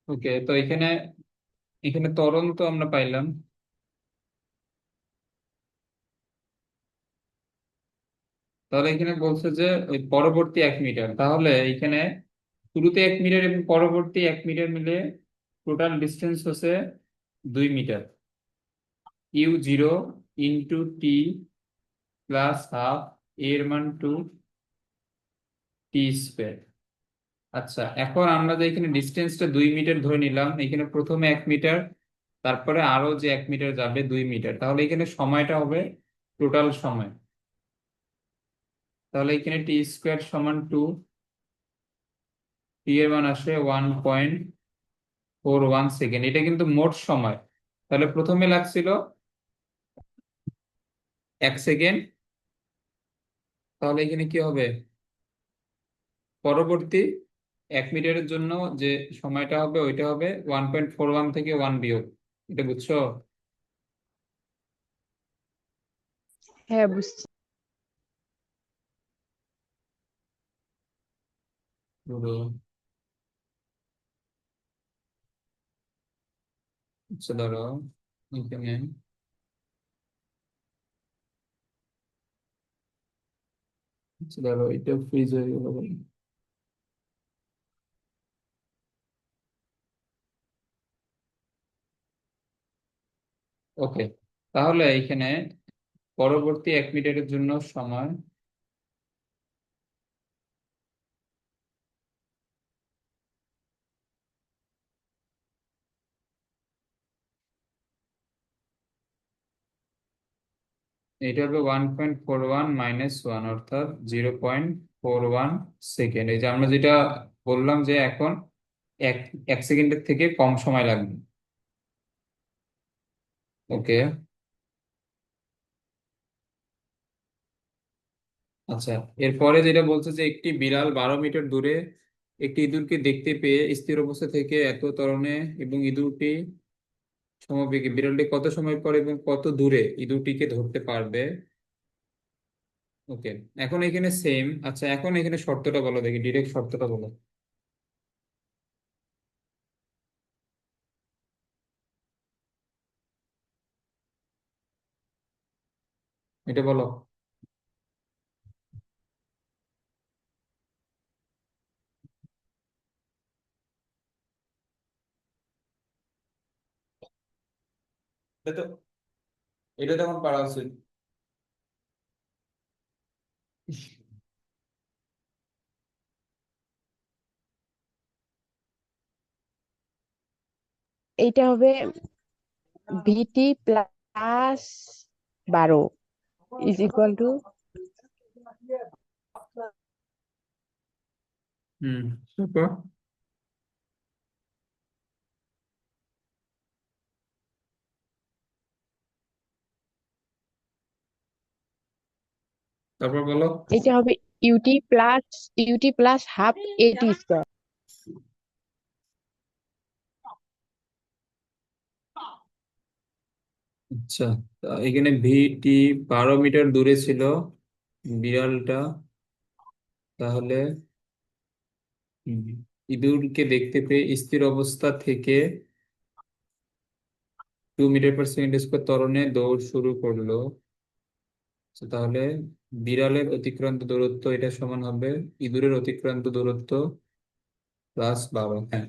ওকে, তো এখানে এখানে ত্বরণ তো আমরা পাইলাম। তাহলে এখানে বলছে যে ওই পরবর্তী 1 মিটার, তাহলে এখানে শুরুতে 1 মিটার এবং পরবর্তী 1 মিটার মিলে টোটাল ডিস্টেন্স হচ্ছে 2 metre. u0 into T plus half এর মান 2 t স্কোয়ার। আচ্ছা, এখন আমরা যে এখানে ডিস্টেন্সটা 2 মিটার ধরে নিলাম, এখানে প্রথমে 1 মিটার, তারপরে আরো যে 1 মিটার যাবে 2 মিটার, তাহলে এখানে সময়টা হবে টোটাল সময়। তাহলে এখানে t স্কোয়ার সমান 2, টি এর মান আসে 1.41 সেকেন্ড, এটা কিন্তু মোট সময়। তাহলে প্রথমে লাগছিল 1 সেকেন্ড, তাহলে এখানে কি হবে, পরবর্তী 1 মিটারের জন্য যে সময়টা হবে ওইটা হবে 1.41 থেকে 1 বিয়োগ। এটা বুঝছো? হ্যাঁ, বুঝছি। ধরো, আচ্ছা ধরো এখানে, আচ্ছা ধরো এটা ফ্রিজ হয়ে গেল। ওকে, তাহলে এখানে পরবর্তী 1 মিটারের জন্য সময়, এটা হবে 1.41 - 1, অর্থাৎ 0.41 সেকেন্ড। এই যে আমরা যেটা বললাম যে এখন এক 1 সেকেন্ডের থেকে কম সময় লাগবে। ওকে, আচ্ছা, এরপরে যেটা বলছে যে একটি বিড়াল 12 মিটার দূরে একটি ইঁদুরকে দেখতে পেয়ে স্থির অবস্থা থেকে এত ত্বরণে এবং ইঁদুরটি সমবেগে, বিড়ালটি কত সময় পর এবং কত দূরে ইঁদুরটিকে ধরতে পারবে। ওকে, এখন এখানে সেম। আচ্ছা, এখন এখানে শর্তটা বলো দেখি, ডিরেক্ট শর্তটা বলো। এটা বলো। এটা তো এটা তো এখন পারা উচিত। এইটা হবে ভিটি প্লাস 12 ইজ ইকুয়াল টু, হুম, তারপর তারপর বলো। এটা হবে ইউটি প্লাস হাফ এটি স্কোয়ার। আচ্ছা, তা এখানে ভিটি 12 মিটার দূরে ছিল বিড়ালটা, তাহলে হুম, ইঁদুরকে দেখতে পেয়ে স্থির অবস্থা থেকে 2 মিটার/সেকেন্ড স্কোয়ার ত্বরণে দৌড় শুরু করলো। আচ্ছা, তাহলে বিড়ালের অতিক্রান্ত দূরত্ব এটা সমান হবে ইঁদুরের অতিক্রান্ত দূরত্ব +12। হ্যাঁ,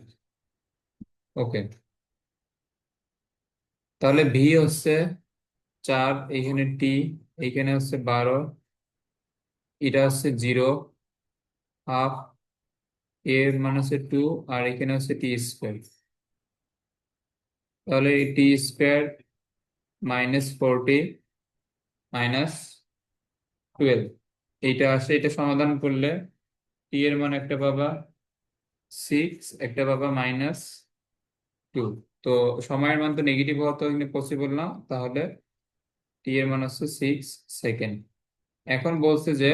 ওকে, তাহলে ভি হচ্ছে 4, এইখানে টি, এইখানে হচ্ছে 12, এটা হচ্ছে 0, হাফ এর মানে হচ্ছে 2, আর এখানে হচ্ছে টি স্কোয়ার। তাহলে এই টি স্কোয়ার -40 -12, এইটা আসে, এটা সমাধান করলে টি এর মান একটা পাবা 6, একটা পাবা -2। তো সময়ের মান তো নেগেটিভ হওয়া তো এখানে পসিবল না, তাহলে টি এর মান হচ্ছে 6 সেকেন্ড। এখন বলছে যে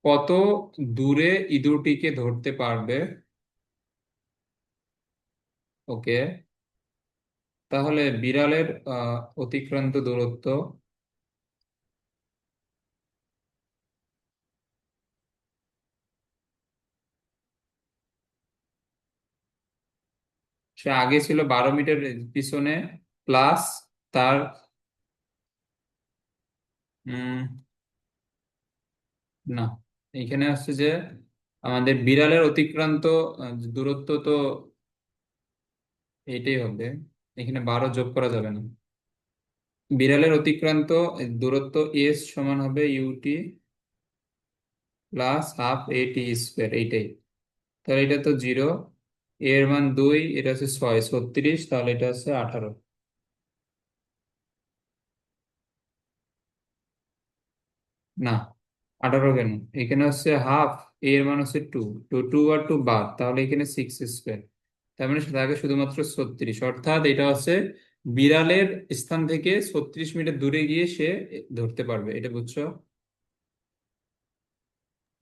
কত দূরে ইঁদুরটিকে ধরতে পারবে। ওকে, তাহলে বিড়ালের অতিক্রান্ত দূরত্ব সে আগে ছিল 12 মিটার পিছনে, প্লাস তার উম না, এখানে আসছে যে আমাদের বিড়ালের অতিক্রান্ত দূরত্ব তো এইটাই হবে, এখানে 12 যোগ করা যাবে না। বিড়ালের অতিক্রান্ত দূরত্ব এস সমান হবে ইউটি প্লাস হাফ এটি স্কোয়ার, এইটাই। তাহলে এটা তো 0, এর মান 2, এটা হচ্ছে 6, 36, তাহলে এটা হচ্ছে 18। না, 18 কেন? এখানে হচ্ছে হাফ, এর মান হচ্ছে 2, টু টু আর 2 বাদ, তাহলে এখানে 6 স্কোয়ার। তার মানে সেটা আগে শুধুমাত্র 36, অর্থাৎ এটা হচ্ছে বিড়ালের স্থান থেকে 36 মিটার দূরে গিয়ে সে ধরতে পারবে, এটা বুঝছো?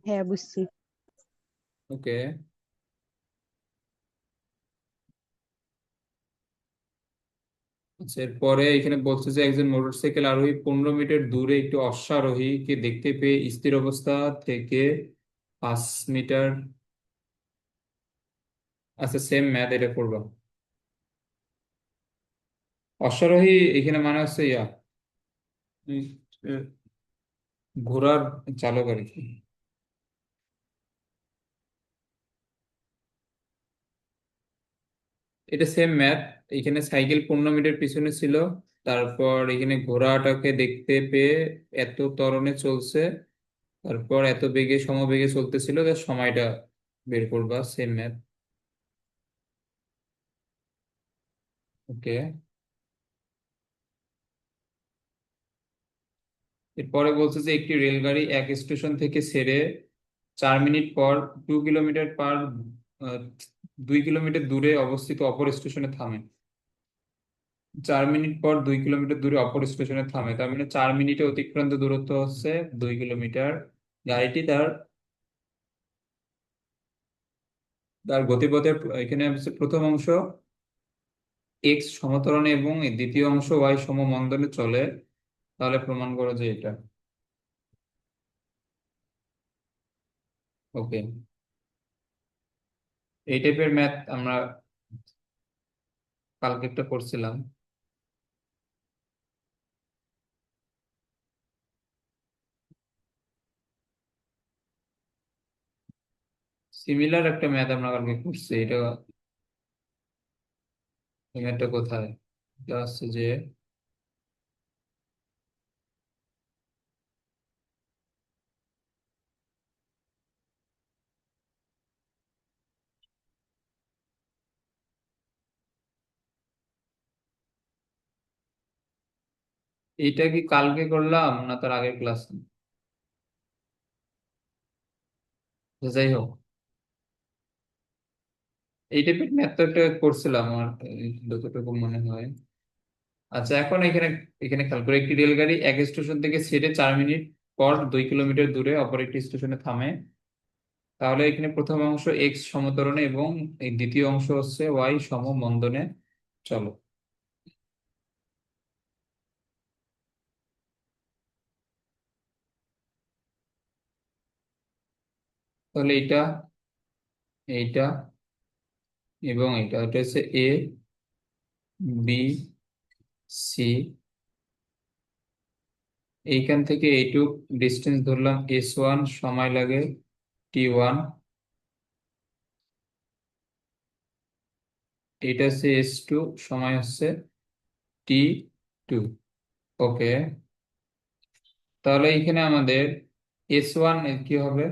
হ্যাঁ, বুঝছি। ওকে। আচ্ছা, এরপরে এখানে বলছে যে একজন মোটরসাইকেল আরোহী 15 মিটার দূরে একটি অশ্বারোহীকে দেখতে পেয়ে স্থির অবস্থা থেকে 5 মিটার। আচ্ছা, সেম ম্যাথ, এটা করবা। অশ্বারোহী এখানে মানে হচ্ছে উম, আহ, ঘোড়ার চালক আর কি। এটা সেম ম্যাথ। এখানে সাইকেল 15 মিটার পিছনে ছিল, তারপর এখানে ঘোড়াটাকে দেখতে পেয়ে এত ত্বরণে চলছে, তারপর এত বেগে সমবেগে চলতেছিল, তার সময়টা বের করবা, সেম ম্যাথ। ওকে। এরপরে বলছে যে একটি রেলগাড়ি এক স্টেশন থেকে ছেড়ে 4 মিনিট পর 2 কিলোমিটার পার 2 কিলোমিটার দূরে অবস্থিত অপর স্টেশনে থামে। 4 মিনিট পর 2 কিলোমিটার দূরে অপর স্টেশনে থামে, তার মানে 4 মিনিটে অতিক্রান্ত দূরত্ব হচ্ছে 2 কিলোমিটার। গাড়িটি তার তার গতিপথের এখানে হচ্ছে প্রথম অংশ এক্স সমত্বরণে এবং এই দ্বিতীয় অংশ ওয়াই সমমন্দনে চলে, তাহলে প্রমাণ করো যে এটা। ওকে। এই টাইপের ম্যাথ আমরা কালকে একটা করছিলাম। সিমিলার একটা ম্যাথ আমরা কালকে করছি, এটা এই ম্যাথটা কোথায়? এটা হচ্ছে যে এটা কি কালকে করলাম না তার আগের ক্লাসে? যাই হোক, এই টাইপের ম্যাথ তো একটা করছিলাম আমার যতটুকু মনে হয়। আচ্ছা, এখন এখানে এখানে খেয়াল করে একটি রেলগাড়ি এক স্টেশন থেকে ছেড়ে 4 মিনিট পর 2 কিলোমিটার দূরে অপর একটি স্টেশনে থামে, তাহলে এখানে প্রথম অংশ এক্স সমত্বরণে এবং এই দ্বিতীয় অংশ হচ্ছে ওয়াই সমমন্দনে চলো। তাহলে এইটা, এইটা এবং এটা, এটা হচ্ছে এ, বি, সি। এইখান থেকে এইটুক ডিস্টেন্স ধরলাম S1, সময় লাগে T1। এটা হচ্ছে S2, সময় হচ্ছে T2। ওকে। তাহলে এখানে আমাদের S1 এর কি হবে?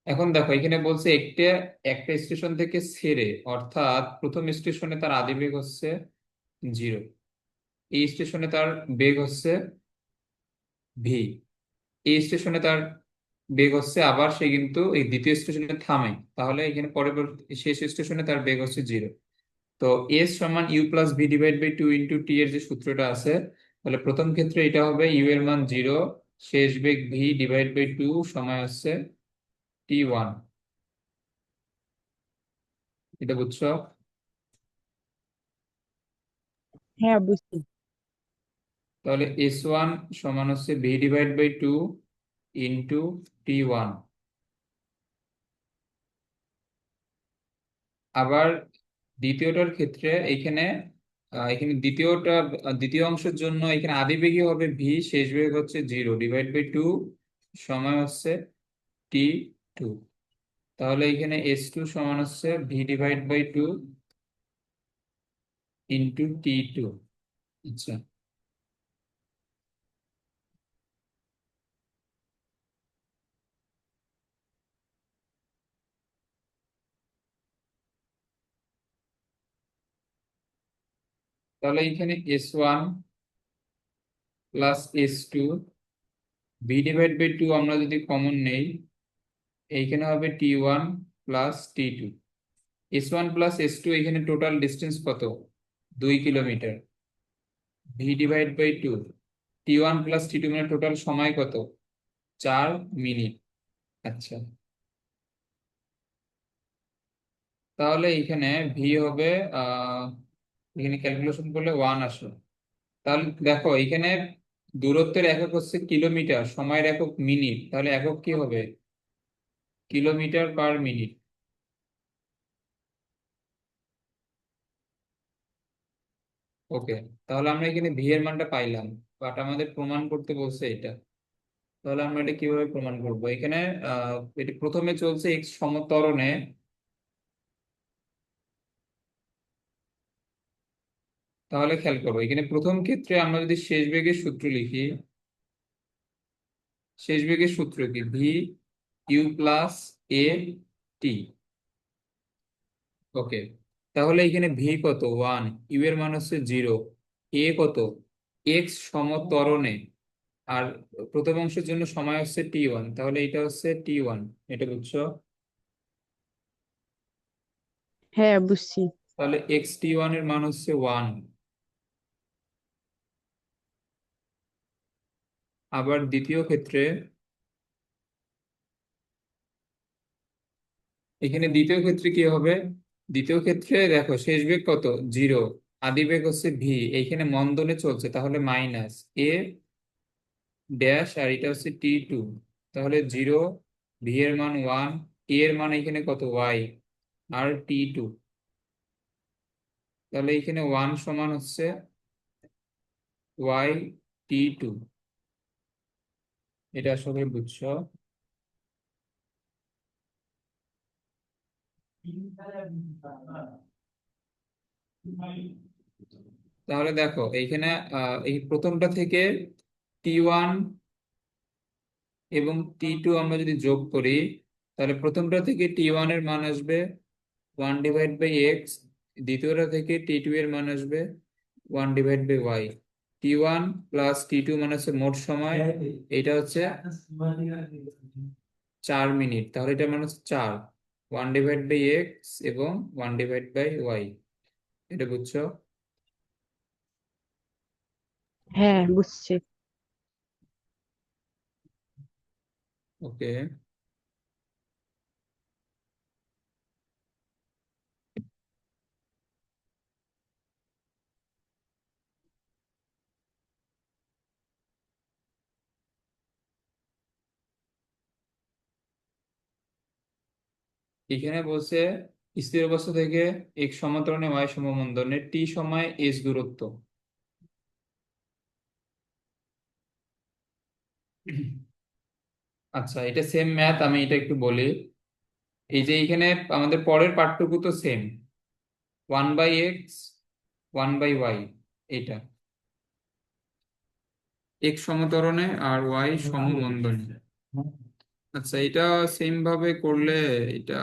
এখন দেখো এখানে বলছে একটা একটা স্টেশন থেকে ছেড়ে, অর্থাৎ প্রথম স্টেশনে তার আদি বেগ হচ্ছে 0, এই স্টেশনে তার বেগ হচ্ছে ভি, এই স্টেশনে তার বেগ হচ্ছে আবার, সে কিন্তু এই দ্বিতীয় স্টেশনে থামে, তাহলে এখানে পরবর্তী শেষ স্টেশনে তার বেগ হচ্ছে 0। তো এস সমান U plus V divide by 2 × T এর যে সূত্রটা আছে, তাহলে প্রথম ক্ষেত্রে এটা হবে ইউ এর মান 0, শেষ বেগ ভি ডিভাইড বাই 2, সময় হচ্ছে T1। এটা বুঝছো? হ্যাঁ, বুঝছি। তাহলে S1 সমান হচ্ছে ভি ডিভাইড বাই 2 × T1। আবার দ্বিতীয়টার ক্ষেত্রে এখানে এখানে দ্বিতীয় অংশের জন্য এখানে আদি বেগই হবে ভি, শেষ বেগ হচ্ছে 0/2, সময় হচ্ছে t2। তাহলে এখানে s2 সমান হচ্ছে v/2 ইন্টু t2। আচ্ছা, তাহলে এখানে s1 প্লাস s2, v/2 আমরা যদি কমন নেই, এইখানে হবে t1 plus t2। s1 plus s2 এখানে টোটাল ডিস্টেন্স কত? 2 kilometre. v/2, t1 plus t2 মানে টোটাল সময় কত? 4 মিনিট। আচ্ছা, তাহলে এখানে ভি হবে আহ এখানে ক্যালকুলেশন করলে 1 আসে। তাহলে দেখো এখানে দূরত্বের একক হচ্ছে কিলোমিটার, সময়ের একক মিনিট, তাহলে একক কি হবে? Kilometre per minute. ওকে, তাহলে আমরা এখানে ভি এর মানটা পাইলাম, বাট আমাদের প্রমাণ করতে বলছে এটা। তাহলে আমরা এটা কিভাবে প্রমাণ করব? এখানে এটি প্রথমে চলছে এক্স সমত্বরণে। তাহলে খেয়াল করবো এখানে প্রথম ক্ষেত্রে আমরা যদি শেষ বেগের সূত্র লিখি, শেষ বেগের সূত্র কি? ভি ইউ প্লাস এ টি। ওকে, তাহলে এখানে ভি কত? 1, ইউ এর মান হচ্ছে 0, এ কত? এক্স সমত্বরণে। আর প্রথম অংশের জন্য সময় হচ্ছে t1, তাহলে এটা হচ্ছে t1। এটা বুঝছো? হ্যাঁ, বুঝছি। তাহলে এক্স t1 এর মান হচ্ছে 1। আবার দ্বিতীয় ক্ষেত্রে, এখানে দ্বিতীয় ক্ষেত্রে কি হবে? দ্বিতীয় ক্ষেত্রে দেখো শেষ বেগ কত? 0, আদি বেগ হচ্ছে ভি, এইখানে মন্দনে চলছে, তাহলে মাইনাস এ ড্যাশ, আর এটা হচ্ছে t2। তাহলে 0, ভি এর মান 1, এ এর মান এখানে কত? ওয়াই, আর t2। তাহলে এখানে 1 সমান হচ্ছে ওয়াই t2। এটা আসলে বুঝছো? তাহলে দেখো এইখানে এই প্রথমটা থেকে t1 এবং t2 আমরা যদি যোগ করি, তাহলে প্রথমটা থেকে t1 এর মান আসবে 1/x, দ্বিতীয়টা থেকে t2 এর মান আসবে 1/y। t1 প্লাস t2 মানে হচ্ছে মোট সময়, এটা হচ্ছে 4 মিনিট, তাহলে এটা মানে হচ্ছে 4, 1/x এবং 1/y। এটা বুঝছো? হ্যাঁ, বুঝছি। ওকে, এখানে বলছে স্থির অবস্থা থেকে x সমান্তরালে y সমবন্ধনে t সময় s দূরত্ব। আচ্ছা, এটা সেম ম্যাথ, আমি এটা একটু বলি। এই যে এখানে আমাদের পরের পার্টটুকু তো সেম, 1/x, 1/y, এটা x সমত্বরণে আর y সমবন্ধনে। আচ্ছা, এটা সেম ভাবে করলে এটা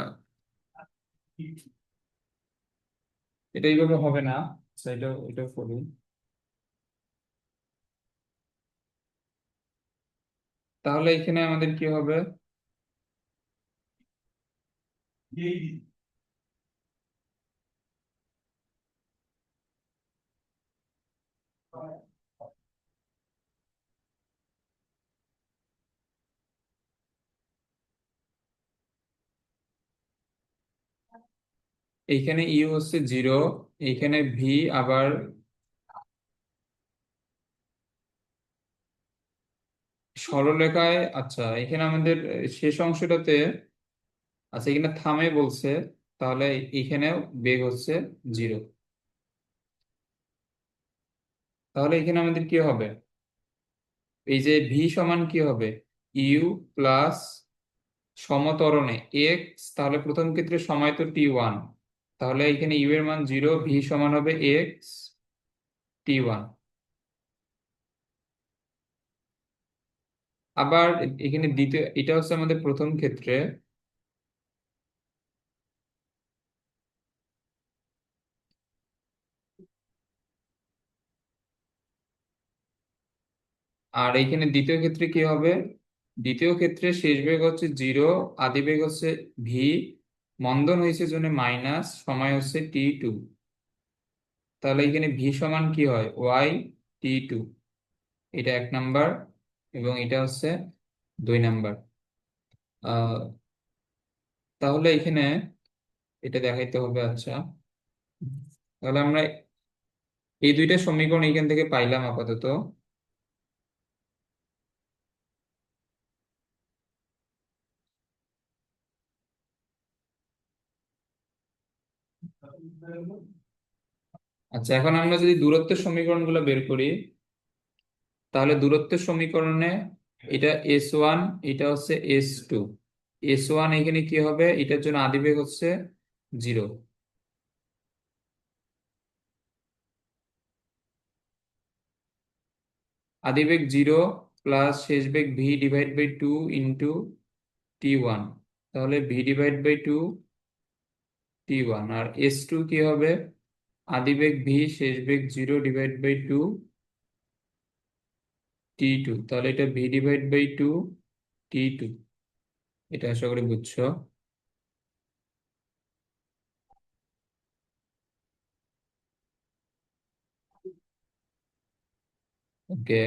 এটা এইভাবে হবে না। আচ্ছা, এটা করি। তাহলে এখানে আমাদের কি হবে? এইখানে ইউ হচ্ছে 0, এইখানে ভি আবার সরলরেখায়। আচ্ছা, এখানে আমাদের শেষ অংশটাতে, আচ্ছা এখানে থামে বলছে, তাহলে এখানেও বেগ হচ্ছে 0। তাহলে এখানে আমাদের কি হবে, এই যে ভি সমান কি হবে, ইউ প্লাস সমত্বরণে এক্স, তাহলে প্রথম ক্ষেত্রে সময় তো T1, তাহলে এখানে ইউ এর মান 0, ভি সমান হবে এক্স T1। আবার এখানে দ্বিতীয়, এটা হচ্ছে আমাদের প্রথম ক্ষেত্রে, আর এইখানে দ্বিতীয় ক্ষেত্রে কি হবে, দ্বিতীয় ক্ষেত্রে শেষ বেগ হচ্ছে 0, আদি বেগ হচ্ছে ভি, মন্দন হয়েছে জন্য মাইনাস, সময় হচ্ছে T2। তাহলে এখানে ভি সমান কি হয়, ওয়াই T2। এটা 1 নাম্বার, এবং এটা হচ্ছে 2 নাম্বার। আহ তাহলে এখানে এটা দেখাইতে হবে। আচ্ছা, তাহলে আমরা এই দুইটা সমীকরণ এখান থেকে পাইলাম আপাতত। আচ্ছা, এখন আমরা যদি দূরত্বের সমীকরণগুলো বের করি, তাহলে দূরত্বের সমীকরণে এটা S1, এটা হচ্ছে S2। S1 এখানে কি হবে, এটার জন্য আদিবেগ হচ্ছে 0, আদিবেগ 0 প্লাস শেষ বেগ V/2 ইন্টু T1, তাহলে V/2 T1। আর S2 কি হবে, আদিবেগ V শেষ বেগ 0/2 T2, তাহলে এটা V/2 T2। এটা আশা করি বুঝছো। ওকে,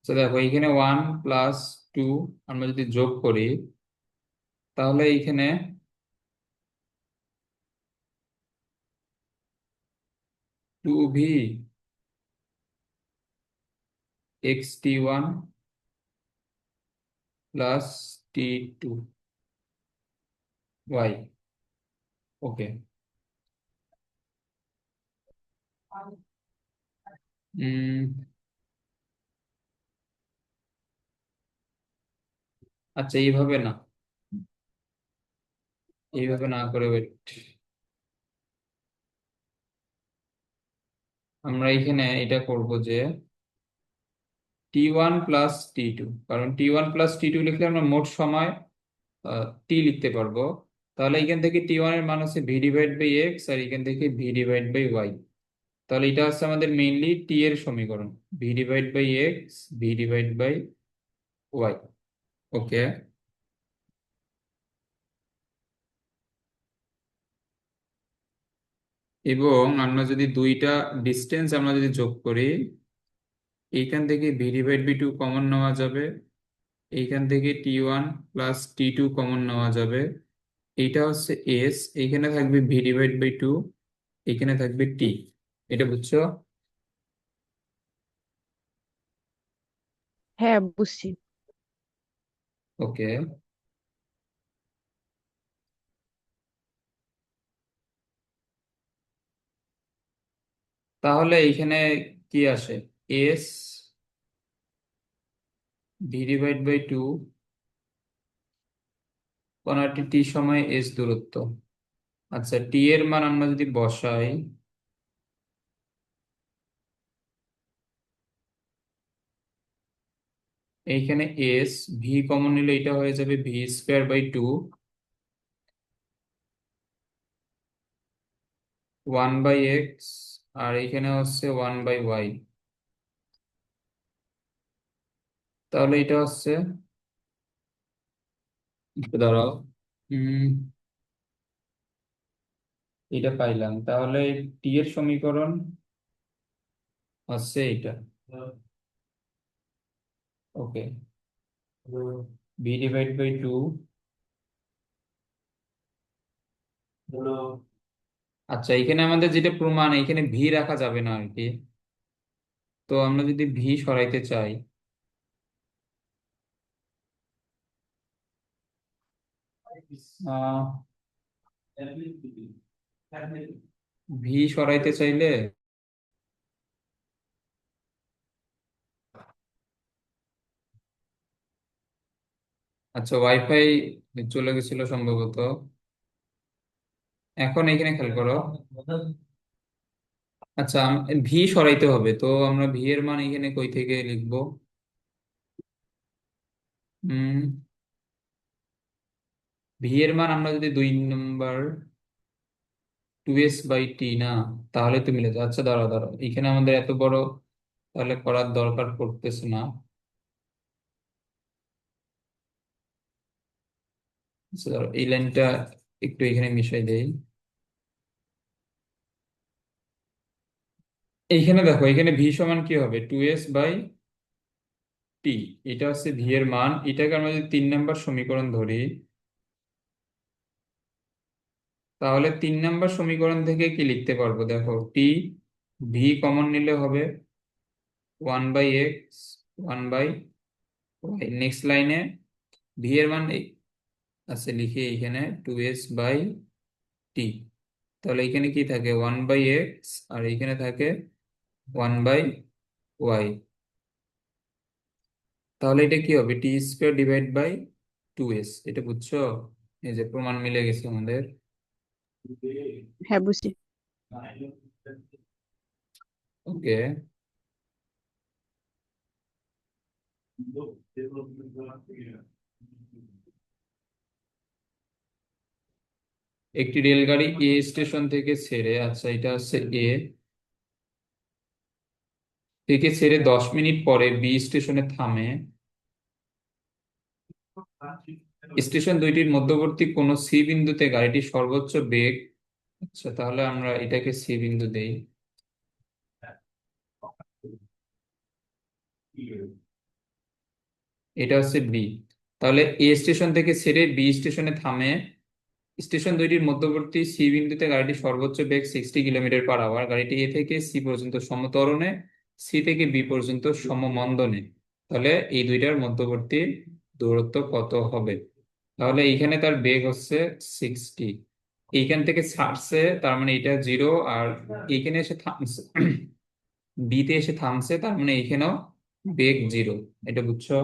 তো দেখো এখানে 1 + 2 আমরা যদি যোগ করি, তাহলে এইখানে 2V x T1 plus T2 y। ওকে। উম আচ্ছা, এইভাবে না, এইভাবে না করে wait, আমরা এখানে এটা করব যে T1 + T2, কারণ T1 + T2 লিখলে আমরা মোট সময় টি লিখতে পারবো। তাহলে এখান থেকে T1 এর মান হচ্ছে V/x, আর এখান থেকে V/y। তাহলে এটা হচ্ছে আমাদের মেইনলি টি এর সমীকরণ, V/x V/y। ওকে। এবং আমরা যদি দুইটা ডিস্টেন্স আমরা যদি যোগ করি, এইখান থেকে V/2 কমন নেওয়া যাবে, এইখান থেকে T1 + T2 কমন নেওয়া যাবে। এইটা হচ্ছে এস, এইখানে থাকবে V/2, এখানে থাকবে টি। এটা বুঝছো? হ্যাঁ, বুঝছি। ওকে, তাহলে এইখানে কি আসে, এস V/2 কোণাটি টি সময় এস দূরত্ব। আচ্ছা, টি এর মান আমরা যদি বসাই, এইখানে এস, ভি কমন নিলে এটা হয়ে যাবে V²/2 1/x, আর এখানে হচ্ছে 1/y। তাহলে এটা হচ্ছে, একটু দাঁড়াও, উম এটা পাইলাম। তাহলে টি এর সমীকরণ হচ্ছে এটা। ওকে, V/2। আচ্ছা, এখানে আমাদের যেটা প্রমাণ, এখানে ভি রাখা যাবে না আর কি। তো আমরা যদি ভি সরাইতে চাই, ভি সরাইতে চাইলে, আচ্ছা ওয়াইফাই চলে গেছিল সম্ভবত। এখন এখানে খেয়াল করো। আচ্ছা, ভি সরাইতে হবে, তো আমরা ভি এর মান এখানে কই থেকে লিখবো? হুম, ভি এর মান আমরা যদি 2 নম্বর 2s/t না, তাহলে তো মিলে যায়। আচ্ছা দাঁড়াও দাঁড়াও, এখানে আমাদের এত বড় তাহলে করার দরকার পড়তেছে না। আচ্ছা দাঁড়াও, এই লাইনটা একটু এখানে মিশাই দেই। এইখানে দেখো, এখানে ভি সমান কি হবে? 2s/t। এটা হচ্ছে ভি এর মান। এটাকে আমরা যদি 3 নম্বর সমীকরণ ধরি, তাহলে 3 নম্বর সমীকরণ থেকে কি লিখতে পারবো? দেখো, টি, ভি কমন নিলে হবে 1/x, 1/y। নেক্সট লাইনে ভি এর মান আছে, লিখে এখানে 2s/t। তাহলে এখানে কি থাকে? 1/x, আর এখানে থাকে 1/y। তাহলে এটা কি হবে? t² / 2s। এটা বুঝছো? এই যে প্রমাণ মিলে গেছে আমাদের। হ্যাঁ, বুঝছি। ওকে। একটি রেলগাড়ি এ স্টেশন থেকে ছেড়ে, আচ্ছা এটা হচ্ছে এ, থেকে ছেড়ে 10 মিনিট পরে বি স্টেশনে থামে। স্টেশন দুইটির মধ্যবর্তী কোন সি বিন্দুতে গাড়িটির সর্বোচ্চ বেগ, আচ্ছা তাহলে আমরা এটাকে সি বিন্দু দেই। এটা হচ্ছে বি। তাহলে এ স্টেশন থেকে ছেড়ে বি স্টেশনে থামে। স্টেশন দুইটির মধ্যবর্তী সি বিন্দুতে গাড়িটির সর্বোচ্চ বেগ 60 কিলোমিটার/আওয়ার। গাড়িটি এ থেকে সি পর্যন্ত সমত্বরণে, সি থেকে বি পর্যন্ত সমমন্দনে। তাহলে এই দুইটার মধ্যবর্তী দূরত্ব কত হবে? তাহলে এইখানে তার বেগ হচ্ছে 60। এইখান থেকে ছাড়ছে, তার মানে এটা 0। আর এইখানে এসে থামছে, বিতে এসে থামছে, তার মানে এইখানেও বেগ 0। এটা বুঝছো?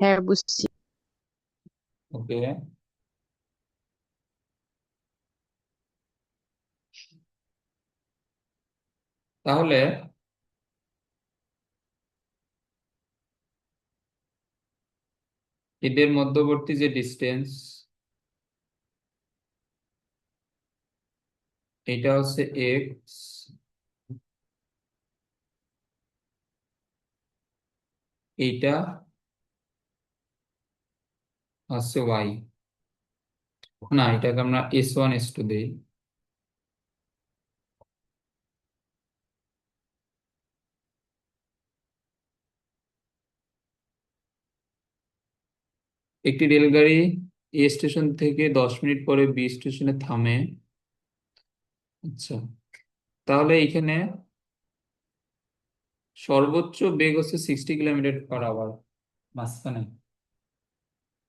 হ্যাঁ, বুঝছি। ওকে। তাহলে এদের মধ্যবর্তী যে ডিস্টেন্স, এটা হচ্ছে এক্স, এইটা হচ্ছে ওয়াই। না, এটাকে আমরা S1 S2 দেই। একটি রেলগাড়ি এ স্টেশন থেকে 10 মিনিট পরে বি স্টেশনে থামে। আচ্ছা, তাহলে এখানে সর্বোচ্চ বেগ হচ্ছে 60 কিলোমিটার/আওয়ার মাঝখানে।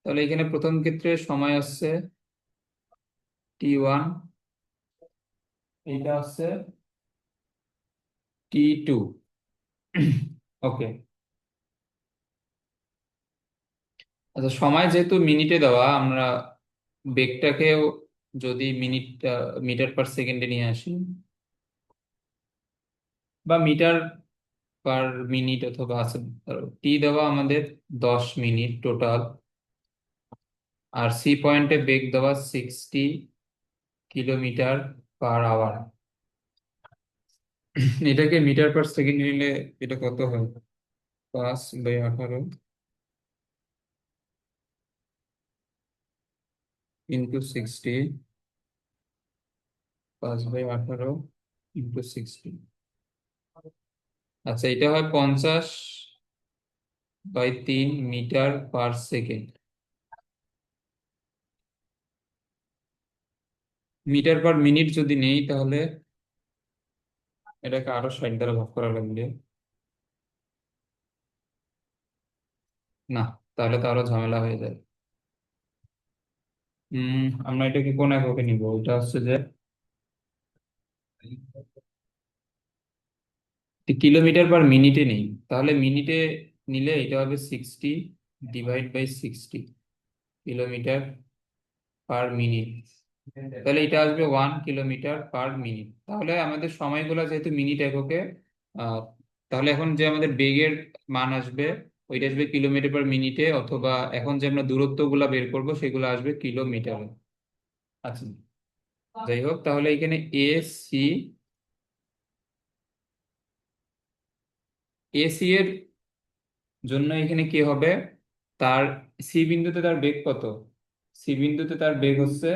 তাহলে এখানে প্রথম ক্ষেত্রে সময় হচ্ছে t1, এইটা হচ্ছে t2। ওকে। আচ্ছা, সময় যেহেতু মিনিটে দেওয়া, আমরা বেগটাকেও যদি মিনিট, মিটার পার সেকেন্ডে নিয়ে আসি, বা মিটার পার মিনিট, অথবা আছে টি দেওয়া আমাদের 10 মিনিট টোটাল, আর সি পয়েন্টে বেগ দেওয়া 60 কিলোমিটার/আওয়ার। এটাকে মিটার পার সেকেন্ড নিলে এটা কত হয়? 5/18 ইন্টু 60, 5/18 ইন্টু 60। আচ্ছা, এটা হয় 50/3 metre per second. Metre per minute যদি নেই, তাহলে এটাকে আরো 60 দ্বারা ভাগ করা লাগবে। না, তাহলে তো আরো ঝামেলা হয়ে যায়। আমরা এটাকে কোন এককে নিব? এটা হচ্ছে যে কিলোমিটার পার মিনিটে নেই। তাহলে মিনিটে নিলে এটা হবে 60 / 60 কিলোমিটার পার মিনিট। তাহলে এটা আসবে 1 কিলোমিটার পার মিনিট। তাহলে আমাদের সময়গুলো যেহেতু মিনিট এককে, আহ, তাহলে এখন যে আমাদের বেগের মান আসবে ওইটা আসবে কিলোমিটার পার মিনিটে, অথবা এখন যে আমরা দূরত্ব গুলা বের করবো সেগুলো আসবে কিলোমিটারে। আচ্ছা, যাই হোক, তাহলে এখানে সি এসি এর জন্য এখানে কি হবে? তার সি বিন্দুতে তার বেগ কত? সি বিন্দুতে তার বেগ হচ্ছে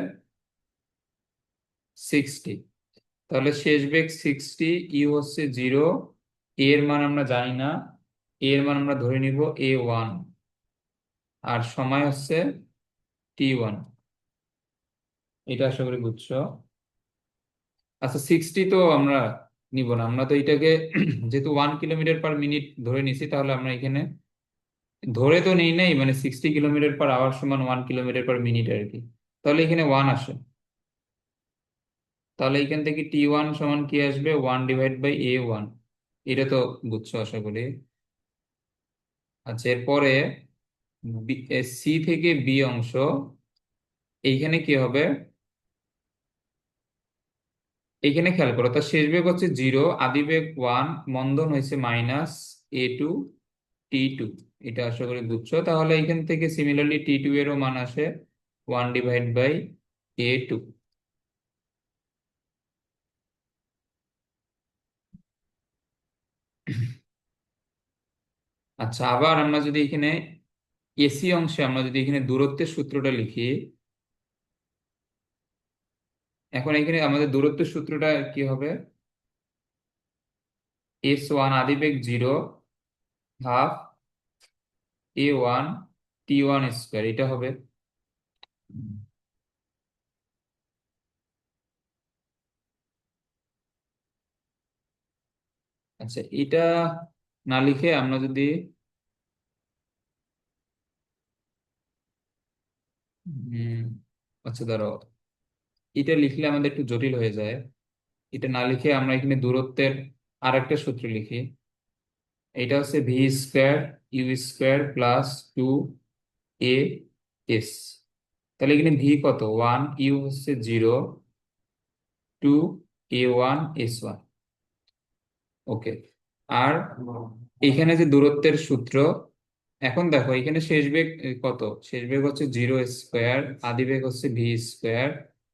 60। তাহলে শেষ বেগ 60, ইউ হচ্ছে 0, এর মান আমরা জানি না, এর মান আমরা ধরে নিব A1, আর সময় হচ্ছে T1। এটা আশা করি বুঝছো। আচ্ছা, 60 তো আমরা নিব না, আমরা তো এটাকে যেহেতু 1 কিলোমিটার পার মিনিট ধরে নিছি, তাহলে আমরা এখানে ধরে তো নেই নাই, মানে 60 কিলোমিটার পার আওয়ার সমান 1 কিলোমিটার পার মিনিট আর কি। তাহলে এখানে 1 আসে। তাহলে এখান থেকে T1 সমান কি আসবে? 1/A1। এটা তো বুঝছো আশা করি। আচ্ছা, এরপরে সি থেকে বি অংশ, এইখানে কি হবে? এইখানে খেয়াল করো, তার শেষ বেগ হচ্ছে 0, আদি বেগ 1, মন্দন হয়েছে -A2 T2। এটা আশা করি বুঝছো। তাহলে এখান থেকে সিমিলারলি T2 এরও মান আসে 1/A2। আচ্ছা, আবার আমরা যদি এখানে এসি অংশে আমরা যদি এখানে দূরত্বের সূত্রটা লিখি, এখন এখানে আমাদের দূরত্বের সূত্রটা কি হবে? S1 আদিবেগ 0, half A1 T1 square, এটা হবে। আচ্ছা, এটা না লিখে আমরা যদি উম, আচ্ছা ধরো, এটা লিখলে আমাদের একটু জটিল হয়ে যায়। এটা না লিখে আমরা এখানে দূরত্বের আর একটা সূত্র লিখি। এটা হচ্ছে V², U² + 2A S। তাহলে এখানে ভি কত? 1, ইউ হচ্ছে 0, 2A1 S1। ওকে। আর এখানে যে দূরত্বের সূত্র, এখন দেখো এখানে শেষ বেগ কত? শেষ বেগ হচ্ছে 0² আদি বেগ হচ্ছে V²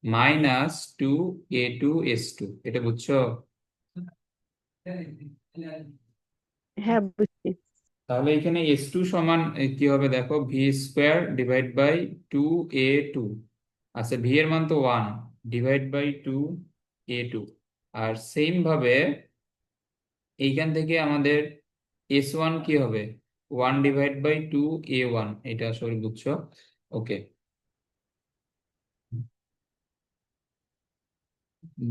-2A2 S2। এটা বুঝছো? হ্যাঁ, বুঝছি। তাহলে এখানে S2 সমান কি হবে দেখো, V² / 2A2। আচ্ছা, ভি এর মান তো 1, /2A2। আর সেম ভাবে এইখান থেকে আমাদের S1 কি হবে? 1/2A1। এটা আসলে বুঝছো। ওকে।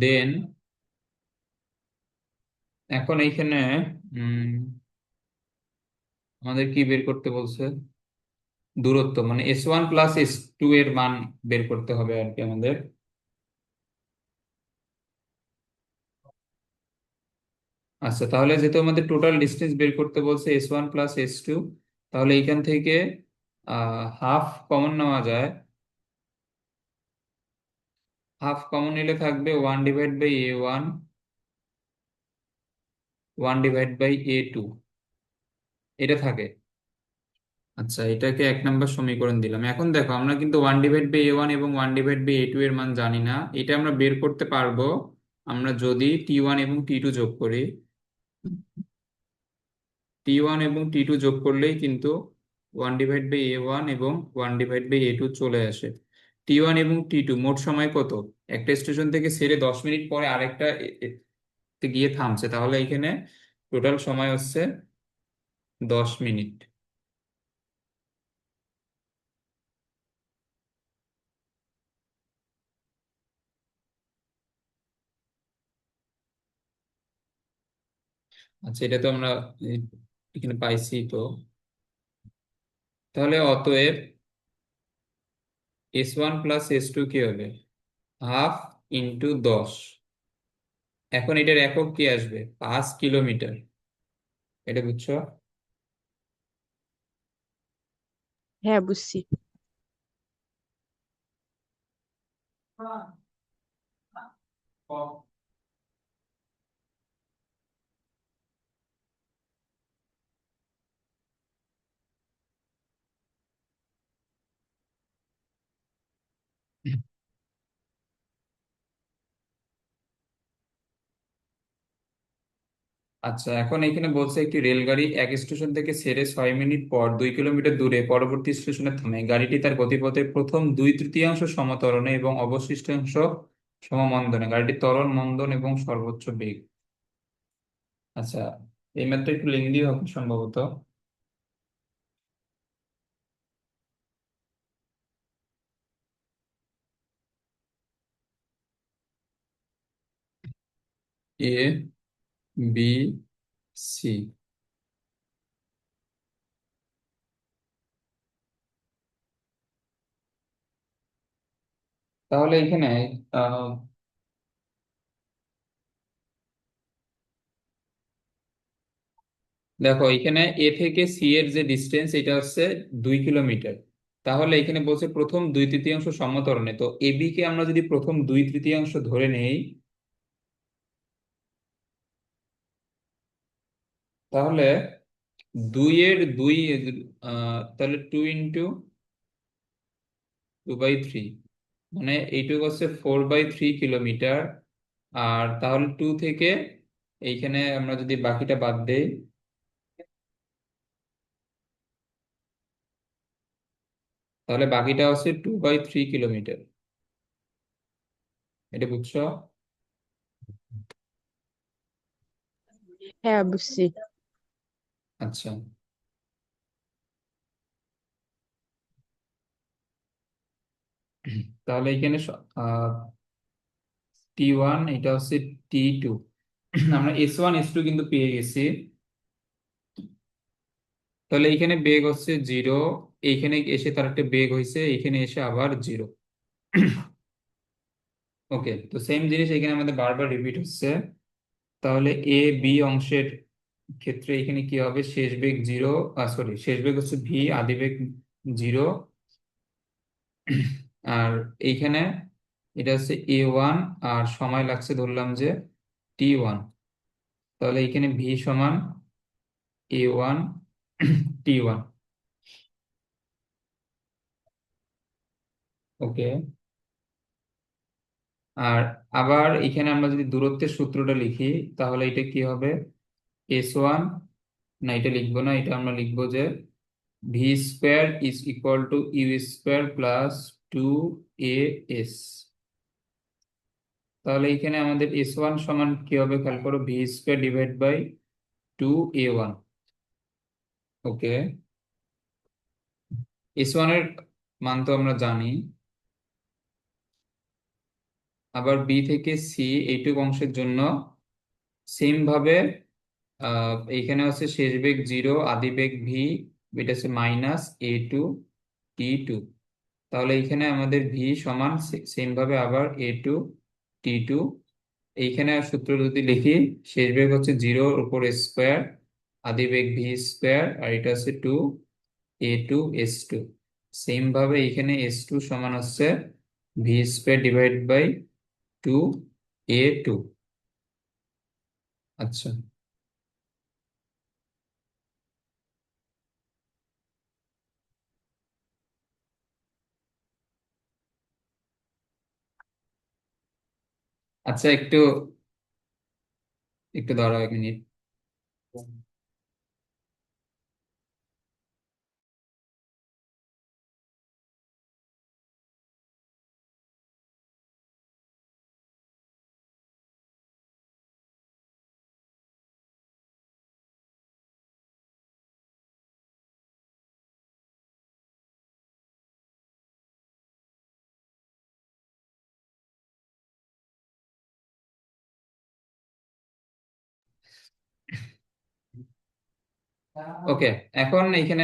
দেন এখন এইখানে উম আমাদের কি বের করতে বলছে? দূরত্ব, মানে S1 + S2 এর মান বের করতে হবে আর কি আমাদের। আচ্ছা, তাহলে যেহেতু আমাদের টোটাল ডিস্টেন্স বের করতে বলছে S1 + S2, তাহলে এইখান থেকে হাফ কমন নেওয়া যায়। হাফ কমন নিলে থাকবে 1/A1, 1/A2। এটা থাকে। আচ্ছা, এটাকে 1 নম্বর সমীকরণ দিলাম। এখন দেখো, আমরা কিন্তু 1/A1 এবং 1/A2 এর মান জানি না। এটা আমরা বের করতে পারবো আমরা যদি T1 এবং T2 যোগ করি। T1 এবং T2 যোগ করলেই কিন্তু 1/A1 এবং 1/A2 চলে আসে। T1 এবং T2 মোট সময় কত? একটা স্টেশন থেকে ছেড়ে 10 মিনিট পরে আরেকটা তে গিয়ে থামছে, তাহলে এখানে টোটাল সময় হচ্ছে 10 মিনিট। আচ্ছা, এটা তো আমরা এখানে পাইছি তো। তাহলে অতএব S1 + S2 কি হবে? ½ × 10। এখন এটার একক কি আসবে? 5 কিলোমিটার। এটা বুঝছো? হ্যাঁ, বুঝছি। আচ্ছা, এখন এখানে বলছে একটি রেলগাড়ি এক স্টেশন থেকে ছেড়ে 6 মিনিট পর 2 কিলোমিটার দূরে পরবর্তী স্টেশনে থামে। গাড়িটি তার গতিপথের প্রথম 2/3 সমত্বরণে এবং অবশিষ্টাংশ সমমন্দনে। গাড়িটির ত্বরণ, মন্দন এবং সর্বোচ্চ বেগ। আচ্ছা, এই ম্যাথটা একটু লেন্দি হবে সম্ভবত। এ, বি, সি। তাহলে এখানে আহ দেখো, এখানে এ থেকে সি এর যে ডিস্টেন্স এটা হচ্ছে 2 কিলোমিটার। তাহলে এখানে বলছে প্রথম 2/3 সমতরণে, তো এবি কে আমরা যদি প্রথম 2/3 ধরে নেই, তাহলে 2 এর 2, তাহলে 2 × 2/3, মানে এইটুকু হচ্ছে 4/3 কিলোমিটার। আর তাহলে 2 থেকে এইখানে আমরা যদি বাকিটা বাদ দেই, তাহলে বাকিটা হচ্ছে 2/3 কিলোমিটার। এটা বুঝছো? হ্যাঁ, বুঝছি। আচ্ছা, তাহলে এখানে T1, এটা হচ্ছে T2। আমরা S1 S2 কিন্তু পেয়ে গেছি। তাহলে এইখানে বেগ হচ্ছে 0, এইখানে এসে তার একটা বেগ হয়েছে, এইখানে এসে আবার 0। ওকে, তো সেম জিনিস এখানে আমাদের বারবার রিপিট হচ্ছে। তাহলে এ বি অংশের ক্ষেত্রে এখানে কি হবে? শেষ বেগ 0, সরি, শেষ বেগ হচ্ছে ভি, আদি বেগ 0। আর এইখানে এটা হচ্ছে A1, আর সময় লাগছে ধরলাম যে T1। তাহলে এখানে ভি সমান A1 T1। ওকে। আর আবার এখানে আমরা যদি দূরত্বের সূত্রটা লিখি, তাহলে এটা কি হবে? S1, না এটা লিখবো না, এটা আমরা লিখবো যে V² = U² + 2AS। তাহলে এখানে আমাদের S1 সমান কি হবে খেয়াল করো, V² / 2A1। ওকে, S1 এর মান তো আমরা জানি। আবার বি থেকে সি এইটুকু অংশের জন্য সেম ভাবে এইখানে হচ্ছে শেষ বেগ 0, আদি বেগ ভি, এটা হচ্ছে -A2 T2। তাহলে এইখানে আমাদের ভি সমান সেম ভাবে আবার A2 T2। এইখানে সূত্র যদি লিখি, শেষ বেগ হচ্ছে 0 উপর স্কোয়ার, আদি বেগ V², আর এটা হচ্ছে 2A2 S2। সেম ভাবে এখানে S2 সমান হচ্ছে V² / 2A2। আচ্ছা, আচ্ছা, একটু একটু দাঁড়াও 1 মিনিট। ওকে, এখন এখানে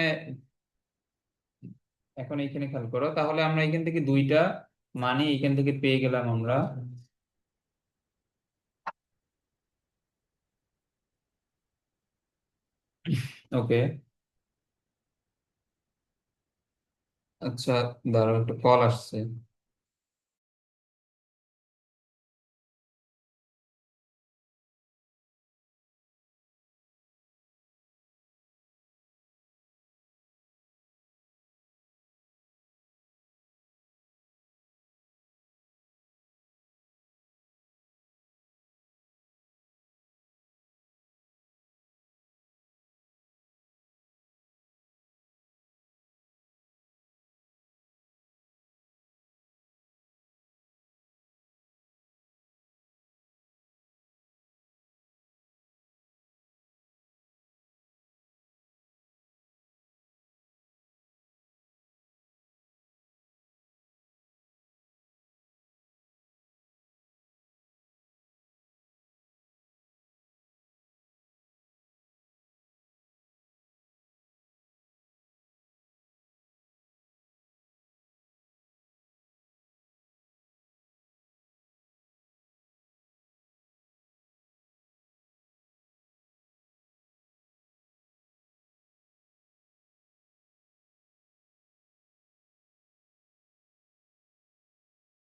এখন এইখানে খেয়াল করো, তাহলে আমরা এখান থেকে দুইটা মানে এখান থেকে পেয়ে গেলাম আমরা। ওকে। আচ্ছা, দাঁড়াও, একটা কল আসছে।